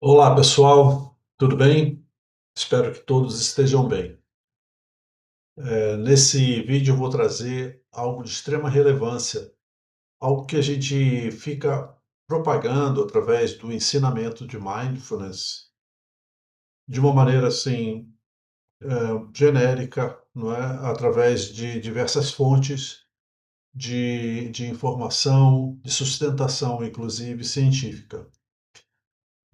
Olá, pessoal, tudo bem? Espero que todos estejam bem. Nesse vídeo eu vou trazer algo de extrema relevância, algo que a gente fica propagando através do ensinamento de mindfulness, de uma maneira assim, genérica, não é? Através de diversas fontes de informação, de sustentação, inclusive científica.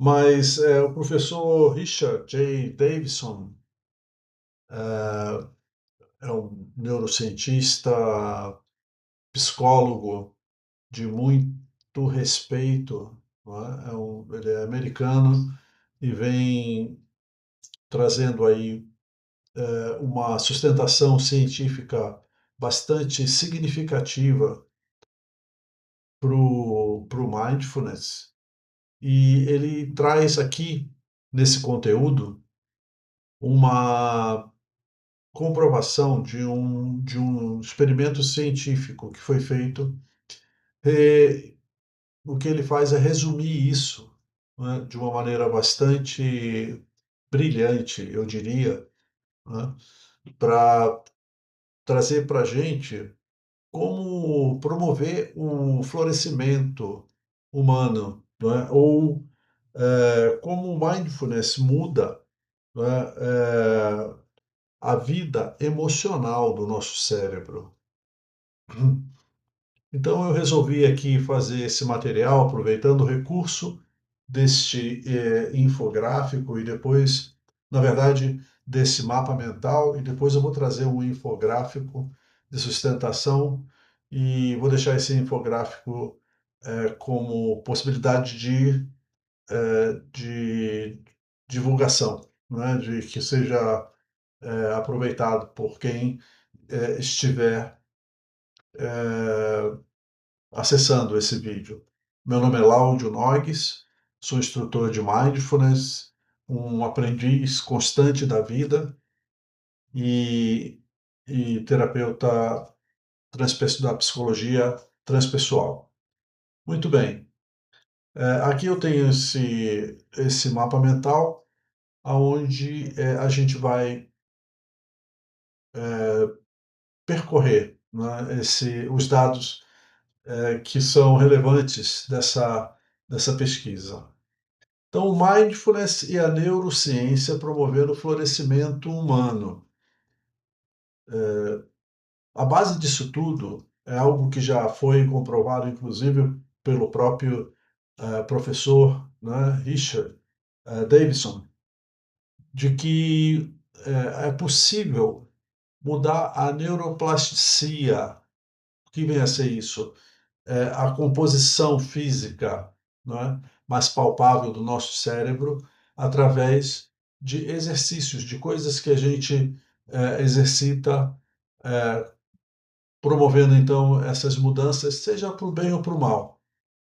Mas o professor Richard J. Davidson é um neurocientista, psicólogo de muito respeito, não é? Ele é americano e vem trazendo aí uma sustentação científica bastante significativa para o mindfulness. E ele traz aqui, nesse conteúdo, uma comprovação de um experimento científico que foi feito. O que ele faz é resumir isso, né, de uma maneira bastante brilhante, eu diria, né, para trazer para a gente como promover o florescimento humano, não é? Ou como o mindfulness muda, não é, a vida emocional do nosso cérebro. Então eu resolvi aqui fazer esse material, aproveitando o recurso deste infográfico e depois, na verdade, desse mapa mental, e depois eu vou trazer um infográfico de sustentação e vou deixar esse infográfico como possibilidade de divulgação, né? De que seja aproveitado por quem estiver acessando esse vídeo. Meu nome é Láudio Nogues, sou instrutor de Mindfulness, um aprendiz constante da vida e, e terapeuta da psicologia transpessoal. Muito bem, aqui eu tenho esse mapa mental, onde a gente vai percorrer, né, os dados que são relevantes dessa pesquisa. Então, o mindfulness e a neurociência promovendo o florescimento humano. A base disso tudo é algo que já foi comprovado, inclusive, pelo próprio professor, né, Richard Davidson, de que é possível mudar a neuroplasticia. O que vem a ser isso? A composição física, não é, mais palpável do nosso cérebro através de exercícios, de coisas que a gente exercita, eh, promovendo então essas mudanças, seja para o bem ou para o mal,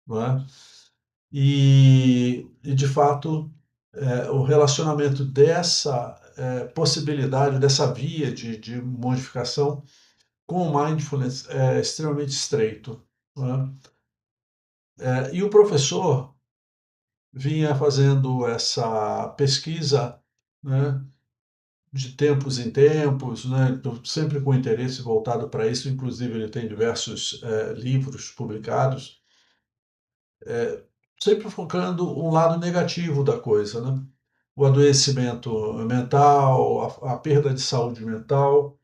não é? E de fato, o relacionamento dessa possibilidade, dessa via de modificação com o mindfulness é extremamente estreito, não é? E o professor vinha fazendo essa pesquisa, né, de tempos em tempos, né, então sempre com interesse voltado para isso, inclusive ele tem diversos livros publicados, sempre focando um lado negativo da coisa, né? O adoecimento mental, a perda de saúde mental,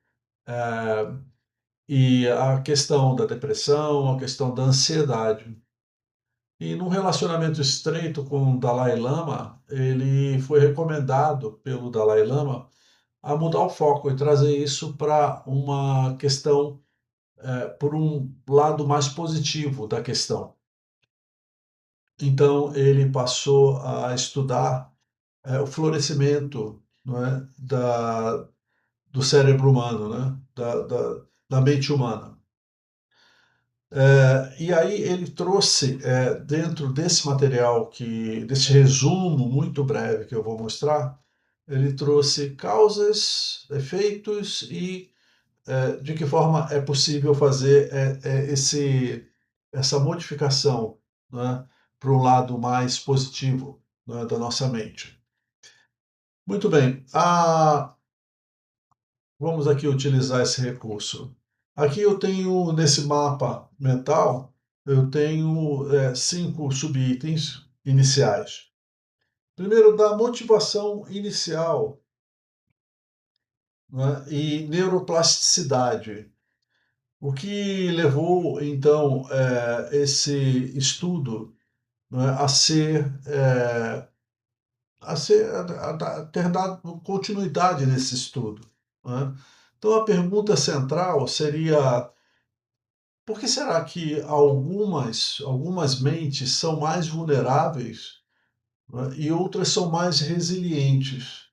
e a questão da depressão, a questão da ansiedade. E num relacionamento estreito com o Dalai Lama, ele foi recomendado pelo Dalai Lama a mudar o foco e trazer isso para uma questão, por um lado mais positivo da questão. Então, ele passou a estudar o florescimento, não é, do cérebro humano, né, da mente humana. E aí ele trouxe, dentro desse material, desse resumo muito breve que eu vou mostrar, ele trouxe causas, efeitos e de que forma é possível fazer essa modificação, né, para um lado mais positivo. né, da nossa mente. Muito bem, vamos aqui utilizar esse recurso. Aqui eu tenho, nesse mapa mental, eu tenho 5 subitens iniciais. Primeiro, da motivação inicial, né, e neuroplasticidade. O que levou, então, esse estudo, né, a ter dado continuidade nesse estudo, né? Então, a pergunta central seria: por que será que algumas mentes são mais vulneráveis, né, e outras são mais resilientes?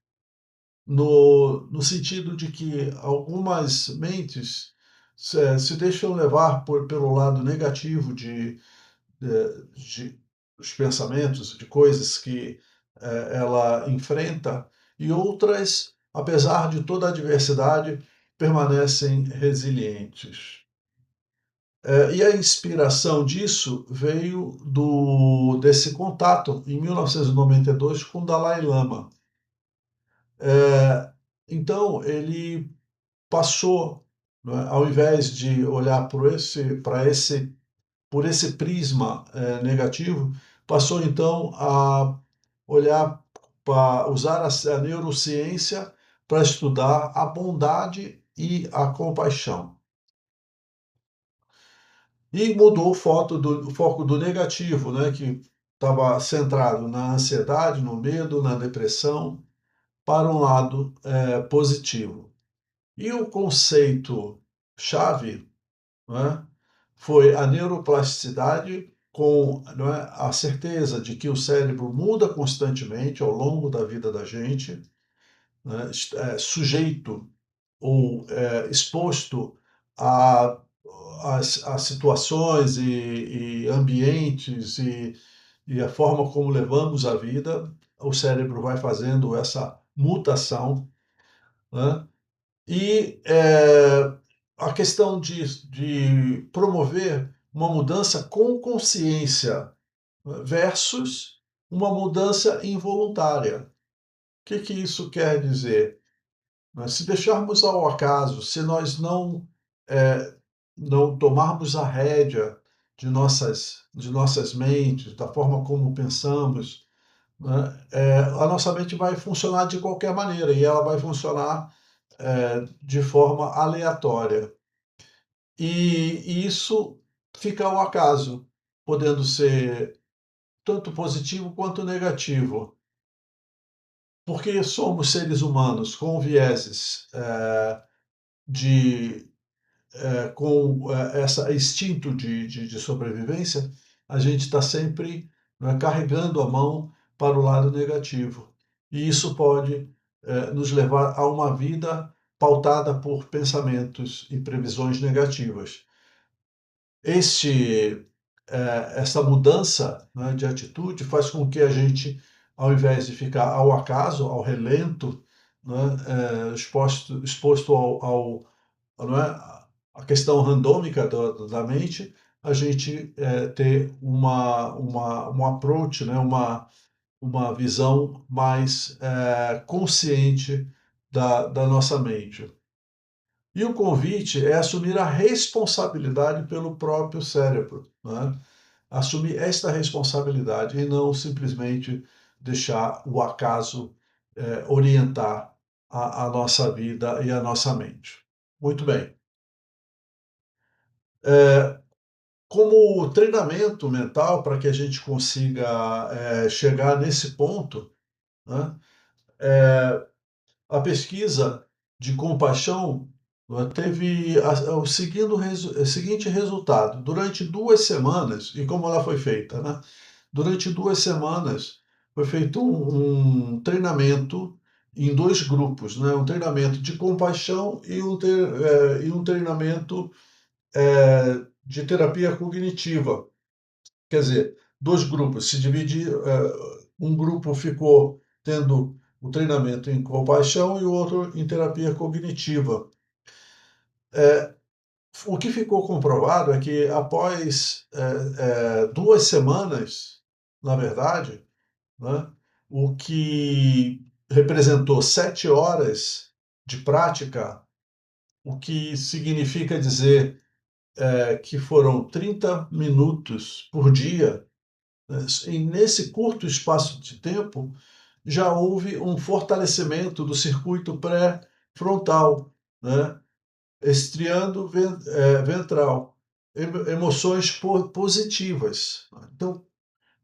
No sentido de que algumas mentes se deixam levar pelo lado negativo de os pensamentos, de coisas que ela enfrenta, e outras, apesar de toda a adversidade, permanecem resilientes. E a inspiração disso veio desse contato, em 1992, com o Dalai Lama. Então, ele passou, né, ao invés de olhar por esse prisma negativo, passou então a olhar para usar a neurociência para estudar a bondade e a compaixão. E mudou o foco do negativo, né, que estava centrado na ansiedade, no medo, na depressão, para um lado positivo. E o conceito chave, né, foi a neuroplasticidade com, não é, a certeza de que o cérebro muda constantemente ao longo da vida da gente, né, sujeito ou exposto a, a situações e ambientes e a forma como levamos a vida, o cérebro vai fazendo essa mutação, né? E a questão de promover uma mudança com consciência versus uma mudança involuntária. O que, que isso quer dizer? Se deixarmos ao acaso, se nós não tomarmos a rédea de nossas mentes, da forma como pensamos, né, a nossa mente vai funcionar de qualquer maneira e ela vai funcionar de forma aleatória. E isso fica ao acaso, podendo ser tanto positivo quanto negativo, porque somos seres humanos com vieses de com esse instinto de sobrevivência, a gente está sempre, né, carregando a mão para o lado negativo. E isso pode nos levar a uma vida pautada por pensamentos e previsões negativas. Essa mudança, né, de atitude faz com que a gente, ao invés de ficar ao acaso, ao relento, né, exposto não é, a questão randômica da mente, a gente ter um approach, né, uma visão mais consciente da nossa mente. E o convite é assumir a responsabilidade pelo próprio cérebro, né? Assumir esta responsabilidade e não simplesmente deixar o acaso orientar a nossa vida e a nossa mente. Muito bem. Como treinamento mental para que a gente consiga chegar nesse ponto, né, a pesquisa de compaixão, né, teve o seguinte resultado. Durante 2 semanas, e como ela foi feita, né? Durante 2 semanas foi feito um treinamento em 2 grupos, né? Um treinamento de compaixão e um treinamento de terapia cognitiva. Quer dizer, 2 grupos se dividiram, um grupo ficou tendo o treinamento em compaixão e o outro em terapia cognitiva. O que ficou comprovado é que após 2 semanas, na verdade, né, o que representou 7 horas de prática, o que significa dizer que foram 30 minutos por dia, né? E nesse curto espaço de tempo, já houve um fortalecimento do circuito pré-frontal, né? Estriando ventral, emoções positivas. Então,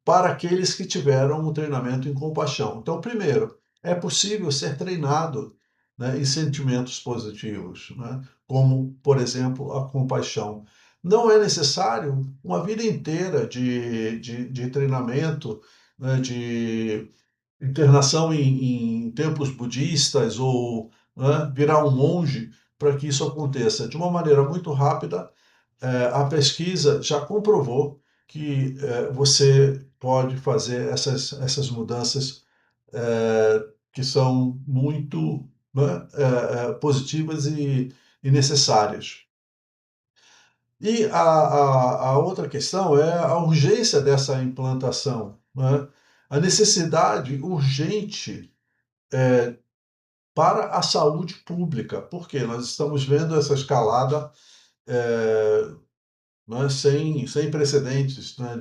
para aqueles que tiveram um treinamento em compaixão. Então, primeiro, é possível ser treinado, né, em sentimentos positivos, né, como, por exemplo, a compaixão. Não é necessário uma vida inteira de treinamento, né, de internação em templos budistas ou, né, virar um monge para que isso aconteça. De uma maneira muito rápida, a pesquisa já comprovou que você pode fazer essas mudanças que são muito, né, positivas e necessárias. E a outra questão é a urgência dessa implantação, né? A necessidade urgente para a saúde pública, porque nós estamos vendo essa escalada né, sem precedentes, né,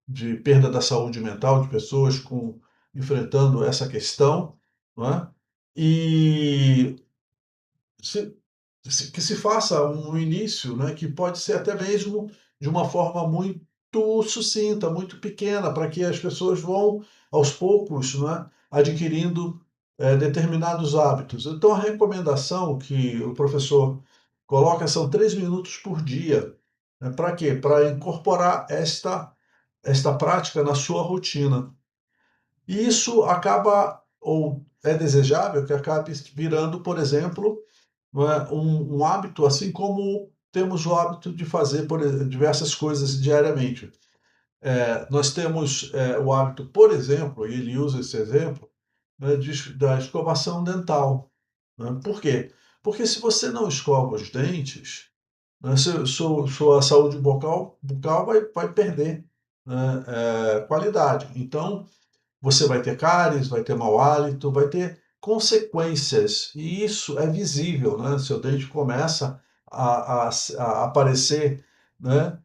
de perda da saúde mental de pessoas enfrentando essa questão, não é? E se, que se faça um início, né, que pode ser até mesmo de uma forma muito sucinta, muito pequena, para que as pessoas vão, aos poucos, né, adquirindo determinados hábitos. Então, a recomendação que o professor coloca são 3 minutos por dia. Né? Para quê? Para incorporar esta prática na sua rotina. E isso acaba, ou é desejável que acabe virando, por exemplo, não é, um hábito, assim como temos o hábito de fazer diversas coisas diariamente. Nós temos o hábito, por exemplo, e ele usa esse exemplo, né, da escovação dental. Né? Por quê? Porque se você não escova os dentes, né, sua saúde bucal vai perder, né, qualidade. Então, você vai ter cáries, vai ter mau hálito, vai ter consequências, e isso é visível, né? Seu dente começa a aparecer, né,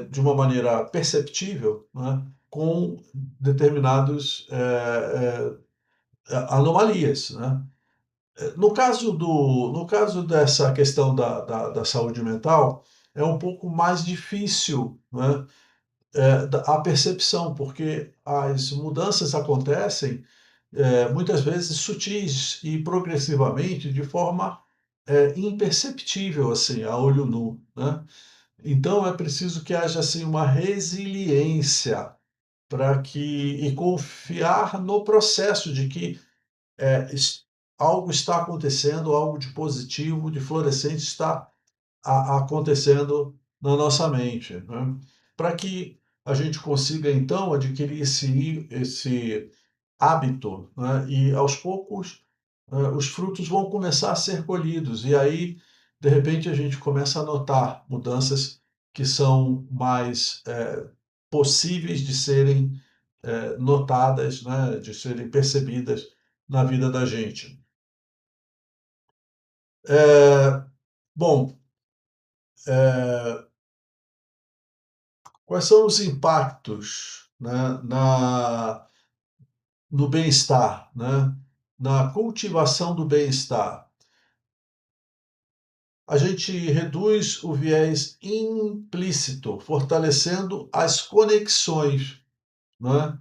de uma maneira perceptível, né, com determinados anomalias, né? No caso dessa questão da saúde mental, é um pouco mais difícil, né, a percepção, porque as mudanças acontecem muitas vezes sutis e progressivamente de forma imperceptível assim a olho nu, né? Então é preciso que haja assim uma resiliência para que e confiar no processo de que é, es- algo está acontecendo, algo de positivo, de florescente está acontecendo na nossa mente, né? Para que a gente consiga então adquirir esse hábito, né? E aos poucos os frutos vão começar a ser colhidos e aí de repente a gente começa a notar mudanças que são mais possíveis de serem notadas, né? De serem percebidas na vida da gente. É, bom, é, quais são os impactos, né, no bem-estar, né, na cultivação do bem-estar? A gente reduz o viés implícito, fortalecendo as conexões, né?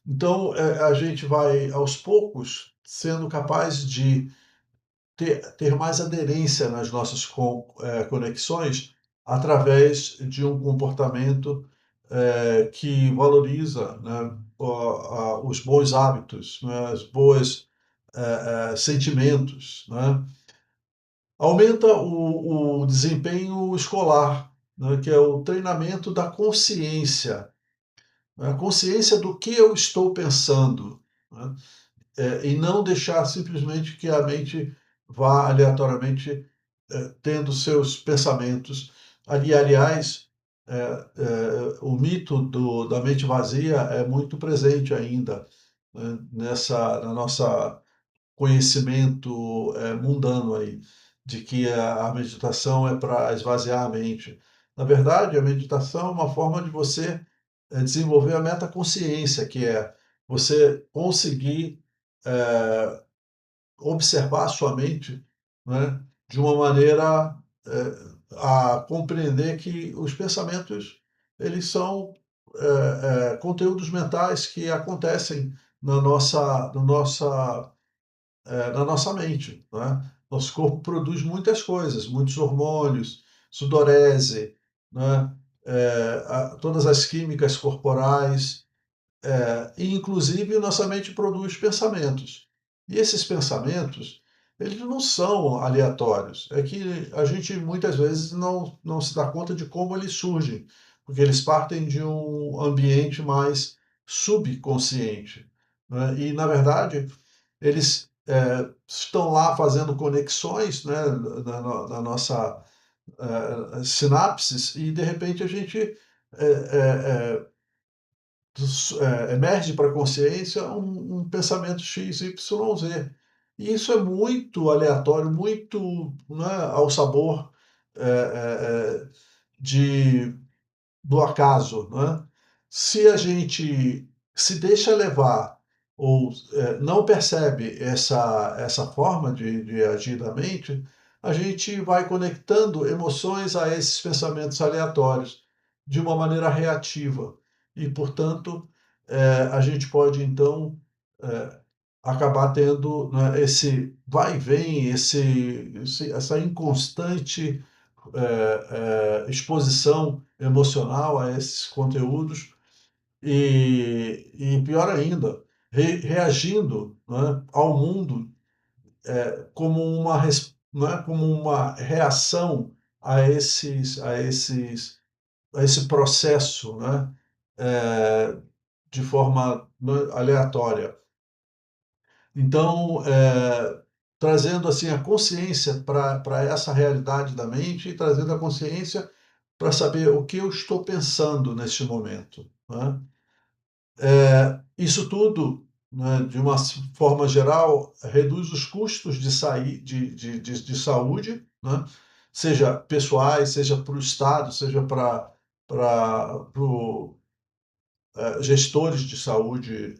Então, a gente vai, aos poucos, sendo capaz de ter mais aderência nas nossas conexões através de um comportamento que valoriza, né, os bons hábitos, né, as boas sentimentos, né? Aumenta o desempenho escolar, né, que é o treinamento da consciência, né, a consciência do que eu estou pensando, né, e não deixar simplesmente que a mente vá aleatoriamente tendo seus pensamentos. Ali, aliás, o mito da mente vazia é muito presente ainda. né, na nossa conhecimento mundano aí, de que a meditação é para esvaziar a mente. Na verdade, a meditação é uma forma de você desenvolver a metaconsciência, que é você conseguir observar a sua mente, né, de uma maneira a compreender que os pensamentos eles são conteúdos mentais que acontecem na nossa, na nossa na nossa mente. Né? Nosso corpo produz muitas coisas, muitos hormônios, sudorese, né? Todas as químicas corporais, e inclusive nossa mente produz pensamentos. E esses pensamentos, eles não são aleatórios. É que a gente muitas vezes não se dá conta de como eles surgem, porque eles partem de um ambiente mais subconsciente. Né? E, na verdade, eles estão lá fazendo conexões, né, na nossa sinapses, e de repente a gente emerge para a consciência um pensamento X, Y, Z. E isso é muito aleatório, muito, né, ao sabor é, é, de do acaso, né? Se a gente se deixa levar ou não percebe essa forma de agir da mente, a gente vai conectando emoções a esses pensamentos aleatórios de uma maneira reativa. E, portanto, a gente pode, então, eh, acabar tendo, né, esse vai e vem, essa inconstante exposição emocional a esses conteúdos e pior ainda, reagindo, né, ao mundo como né, como uma reação a esse processo, né, eh, de forma, né, aleatória. Então, trazendo assim a consciência para essa realidade da mente e trazendo a consciência para saber o que eu estou pensando neste momento. Né? Isso tudo, né, de uma forma geral, reduz os custos de saúde, né? Seja pessoais, seja para o Estado, seja para gestores de saúde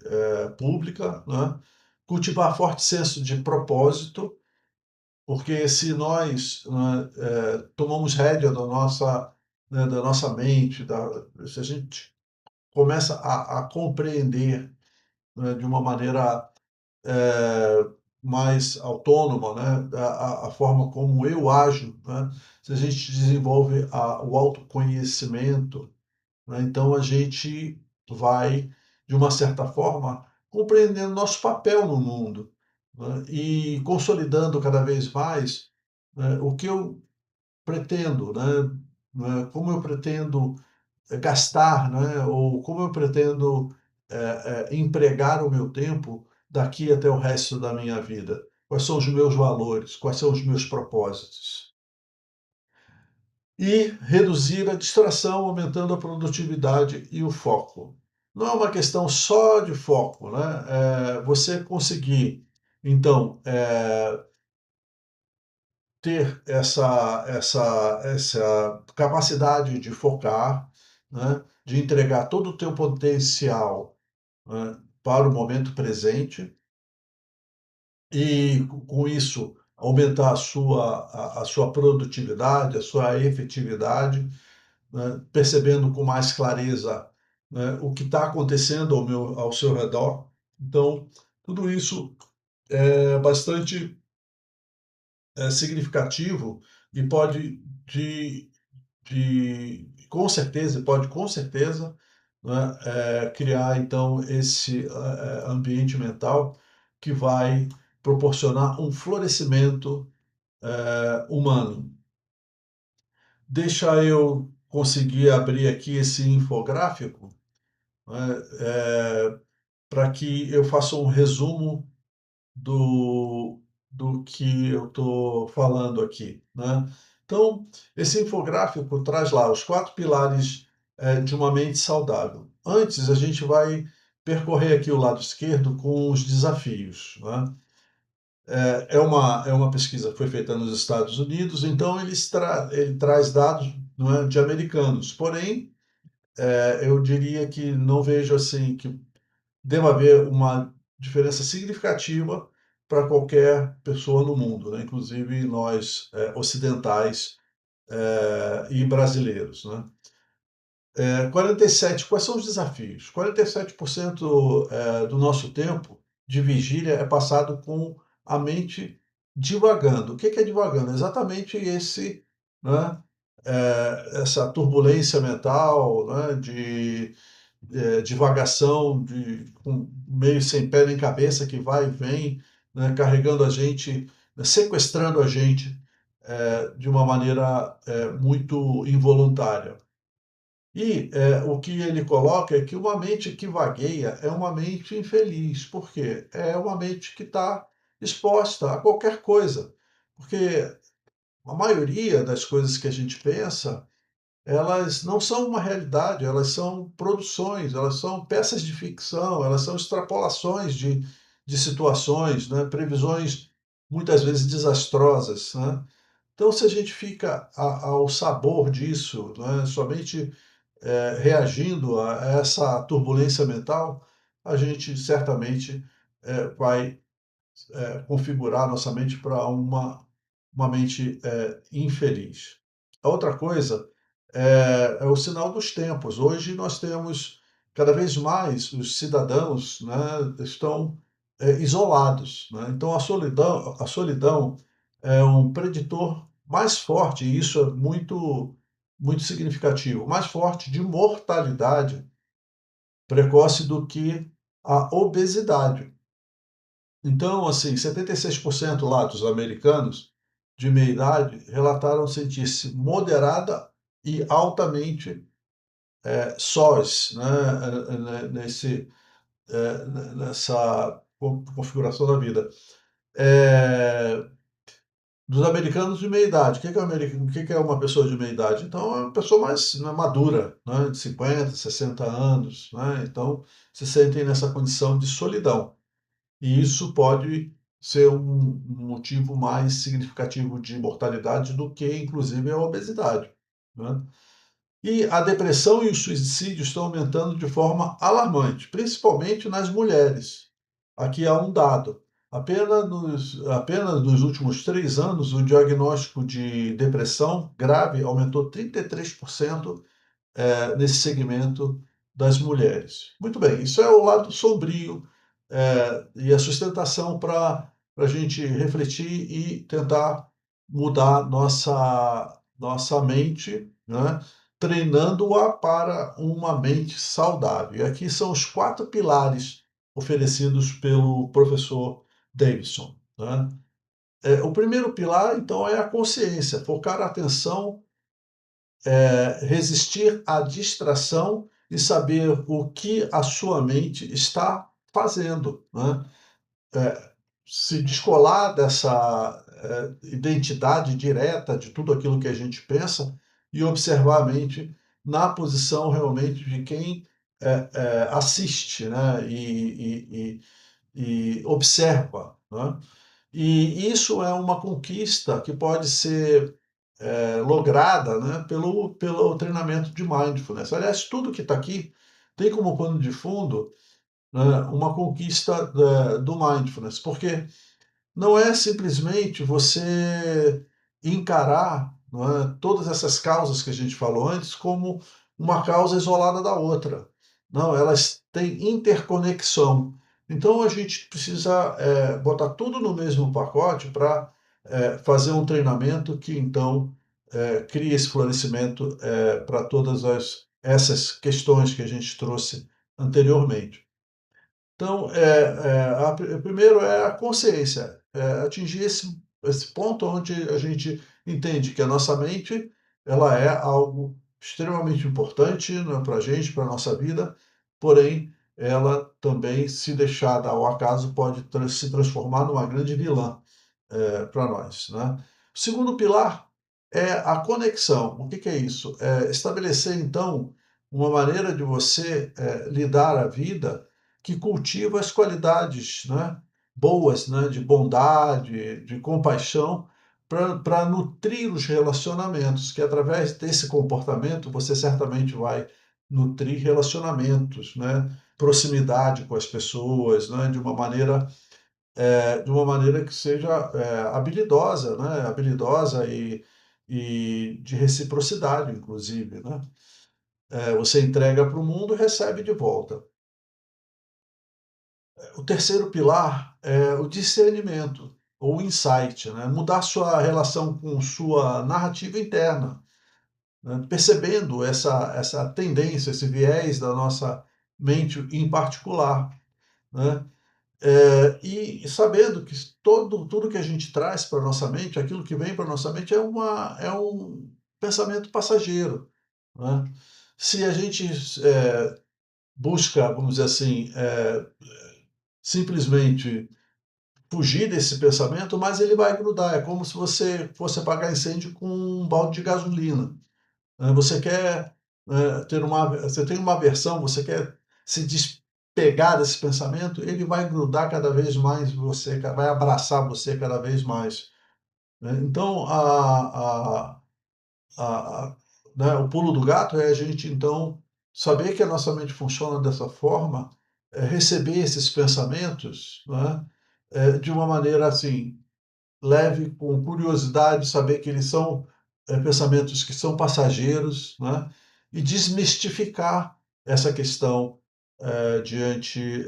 pública. Né? Cultivar forte senso de propósito, porque se nós, né, tomamos rédea né, da nossa mente, se a gente começa a compreender, né, de uma maneira mais autônoma, né, a forma como eu ajo, né, se a gente desenvolve o autoconhecimento, né, então a gente vai, de uma certa forma, compreendendo nosso papel no mundo, né, e consolidando cada vez mais, né, o que eu pretendo, né, como eu pretendo gastar, né, ou como eu pretendo empregar o meu tempo daqui até o resto da minha vida. Quais são os meus valores? Quais são os meus propósitos? E reduzir a distração, aumentando a produtividade e o foco. Não é uma questão só de foco, né? Você conseguir, então, ter essa capacidade de focar, né? De entregar todo o teu potencial, né, para o momento presente e, com isso, aumentar a sua produtividade, a sua efetividade, né, percebendo com mais clareza, né, o que está acontecendo ao seu redor. Então, tudo isso é bastante significativo e com certeza, pode com certeza, né, criar então esse ambiente mental que vai proporcionar um florescimento humano. Deixa eu conseguir abrir aqui esse infográfico, né, para que eu faça um resumo do, do que eu estou falando aqui, né? Então, esse infográfico traz lá os 4 pilares de uma mente saudável. Antes, a gente vai percorrer aqui o lado esquerdo com os desafios, né? É uma pesquisa que foi feita nos Estados Unidos, então ele traz dados, não é, de americanos. Porém, eu diria que não vejo assim que deva haver uma diferença significativa para qualquer pessoa no mundo, né? Inclusive nós ocidentais e brasileiros, né? 47, quais são os desafios? 47% do nosso tempo de vigília é passado com a mente divagando. O que é divagando? Exatamente né, essa turbulência mental, né, de divagação, meio sem pé nem cabeça, que vai e vem, né, carregando a gente, né, sequestrando a gente de uma maneira muito involuntária. E o que ele coloca é que uma mente que vagueia é uma mente infeliz. Por quê? É uma mente que está exposta a qualquer coisa. Porque a maioria das coisas que a gente pensa, elas não são uma realidade, elas são produções, elas são peças de ficção, elas são extrapolações de situações, né? Previsões muitas vezes desastrosas, né? Então, se a gente fica ao sabor disso, né, somente reagindo a essa turbulência mental, a gente certamente vai configurar nossa mente para uma mente infeliz. A outra coisa é o sinal dos tempos. Hoje nós temos cada vez mais os cidadãos, né, estão isolados, né? Então a solidão é um preditor mais forte, e isso é muito significativo, mais forte de mortalidade precoce do que a obesidade. Então, assim, 76% lá dos americanos de meia idade relataram sentir-se moderada e altamente sós, né, nessa configuração da vida. É, dos americanos de meia idade. O que é uma pessoa de meia idade? Então, é uma pessoa mais, né, madura, né, de 50, 60 anos, né? Então, se sentem nessa condição de solidão. E isso pode ser um motivo mais significativo de mortalidade do que, inclusive, a obesidade, né? E a depressão e o suicídio estão aumentando de forma alarmante, principalmente nas mulheres. Aqui há um dado. Apenas nos últimos 3 anos, o diagnóstico de depressão grave aumentou 33% nesse segmento das mulheres. Muito bem, isso é o lado sombrio e a sustentação para a gente refletir e tentar mudar nossa mente, né? Treinando-a para uma mente saudável. E aqui são os 4 pilares oferecidos pelo professor Davidson, né? O primeiro pilar, então, é a consciência, focar a atenção, resistir à distração e saber o que a sua mente está fazendo, né? Se descolar dessa identidade direta de tudo aquilo que a gente pensa e observar a mente na posição realmente de quem assiste, né? E observa, né? E isso é uma conquista que pode ser lograda, né, pelo treinamento de mindfulness. Aliás, tudo que está aqui tem como pano de fundo, né, uma conquista do mindfulness, porque não é simplesmente você encarar, não é, todas essas causas que a gente falou antes como uma causa isolada da outra. Não, elas têm interconexão. Então a gente precisa botar tudo no mesmo pacote para fazer um treinamento que então crie esse florescimento para todas essas questões que a gente trouxe anteriormente. Então, primeiro é a consciência, atingir esse ponto onde a gente entende que a nossa mente ela é algo extremamente importante, né, para a gente, para a nossa vida, porém, ela também, se deixada ao acaso, pode se transformar numa grande vilã para nós, né? O segundo pilar é a conexão. O que é isso? É estabelecer, então, uma maneira de você lidar a vida que cultiva as qualidades, né, boas, né, de bondade, de compaixão, para nutrir os relacionamentos, que através desse comportamento você certamente vai nutrir relacionamentos, né, proximidade com as pessoas, né, de uma maneira que seja habilidosa, né, habilidosa e de reciprocidade, inclusive, né? Você entrega para o mundo e recebe de volta. O terceiro pilar é o discernimento, ou insight, né? Mudar sua relação com sua narrativa interna, né? Percebendo essa tendência, esse viés da nossa mente em particular, né? E sabendo que tudo que a gente traz para a nossa mente, aquilo que vem para a nossa mente é um pensamento passageiro, né? Se a gente busca, vamos dizer assim, simplesmente fugir desse pensamento, mas ele vai grudar. É como se você fosse apagar incêndio com um balde de gasolina. Você quer você tem uma aversão, você quer se despegar desse pensamento, ele vai grudar cada vez mais em você, vai abraçar você cada vez mais, né? Então, a, né, o pulo do gato é a gente, então, saber que a nossa mente funciona dessa forma, receber esses pensamentos, né, de uma maneira assim, leve, com curiosidade, saber que eles são pensamentos que são passageiros, né? E desmistificar essa questão diante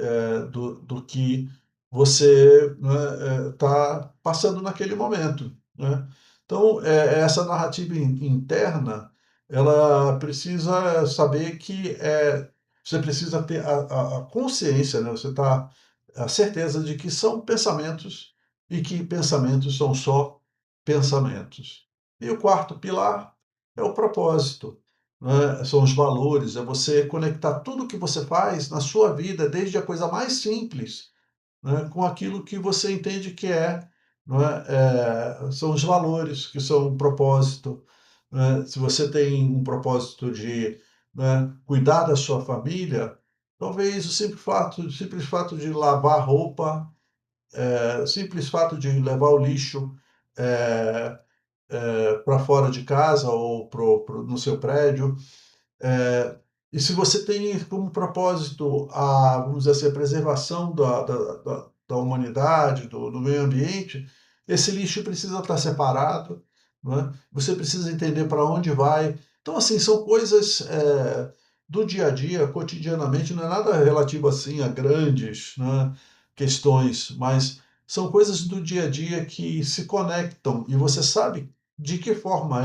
do que você está passando naquele momento, né? Então, essa narrativa interna, ela precisa saber que você precisa ter a consciência, né? Você tá a certeza de que são pensamentos e que pensamentos são só pensamentos. E o quarto pilar é o propósito, né? São os valores, é você conectar tudo que você faz na sua vida, desde a coisa mais simples, né, com aquilo que você entende que não é? São os valores, que são o propósito. Né? Se você tem um propósito de, né, cuidar da sua família, talvez o simples fato de lavar roupa, o simples fato de levar o lixo para fora de casa ou no seu prédio, e se você tem como propósito vamos dizer assim, a preservação da humanidade, do meio ambiente, esse lixo precisa estar separado, né? Você precisa entender para onde vai. Então, assim, são coisas do dia a dia, cotidianamente, não é nada relativo assim a grandes, né, questões, mas são coisas do dia a dia que se conectam e você sabe de que forma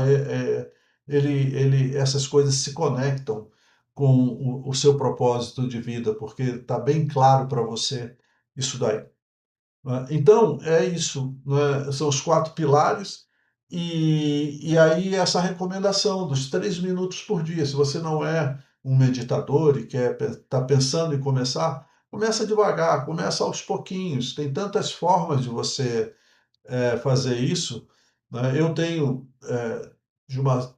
essas coisas se conectam com o seu propósito de vida, porque está bem claro para você isso daí, né? Então, é isso, né? São os quatro pilares, e aí essa recomendação dos 3 minutos por dia. Se você não é um meditador e está pensando em começar, começa devagar, começa aos pouquinhos. Tem tantas formas de você fazer isso, né? Eu tenho, de uma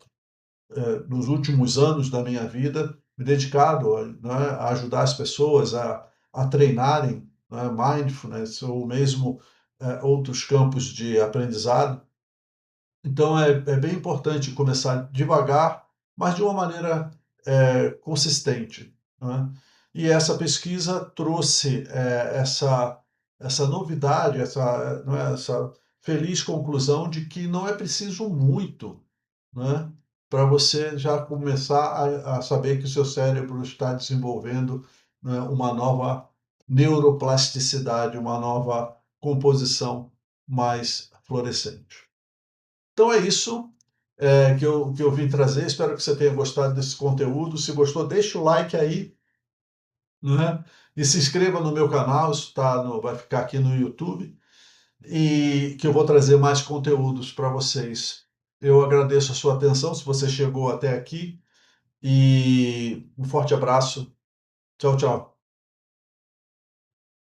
nos últimos anos da minha vida, me dedicado né, a ajudar as pessoas a treinarem, né, mindfulness ou mesmo outros campos de aprendizado. Então é bem importante começar devagar, mas de uma maneira consistente, né? E essa pesquisa trouxe essa novidade, não é, essa feliz conclusão de que não é preciso muito, né, para você já começar a saber que o seu cérebro está desenvolvendo, né, uma nova neuroplasticidade, uma nova composição mais florescente. Então é isso que eu vim trazer. Espero que você tenha gostado desse conteúdo. Se gostou, deixa o like aí, né? E se inscreva no meu canal, isso vai ficar aqui no YouTube, e que eu vou trazer mais conteúdos para vocês. Eu agradeço a sua atenção, se você chegou até aqui, e um forte abraço. Tchau, tchau.